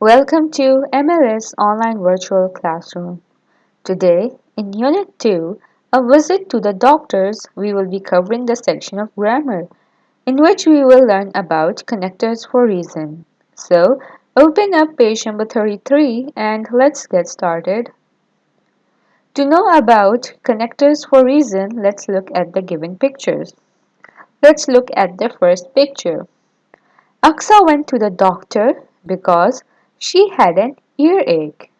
Welcome to MLS Online Virtual Classroom. Today, in Unit 2, a visit to the doctors, we will be covering the section of grammar, in which we will learn about connectors for reason. So, open up page number 33 and let's get started. To know about connectors for reason, let's look at the given pictures. Let's look at the first picture. Aksa went to the doctor because she had an earache.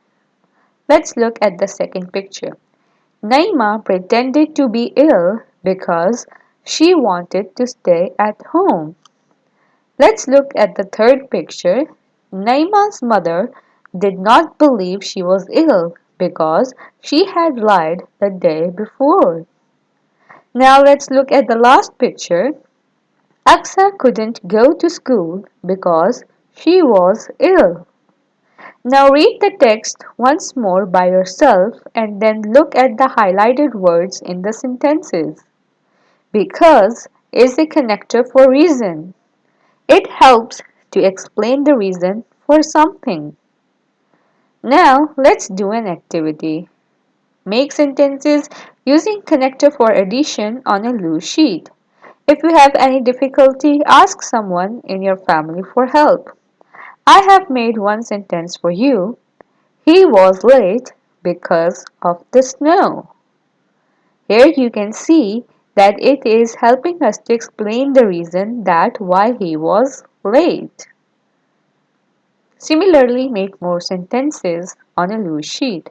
Let's look at the second picture. Naima pretended to be ill because she wanted to stay at home. Let's look at the third picture. Naima's mother did not believe she was ill because she had lied the day before. Now let's look at the last picture. Aksa couldn't go to school because she was ill. Now read the text once more by yourself and then look at the highlighted words in the sentences. Because is a connector for reason. It helps to explain the reason for something. Now let's do an activity. Make sentences using connector for addition on a loose sheet. If you have any difficulty, ask someone in your family for help. I have made one sentence for you. He was late because of the snow. Here you can see that it is helping us to explain the reason that why he was late. Similarly, make more sentences on a loose sheet.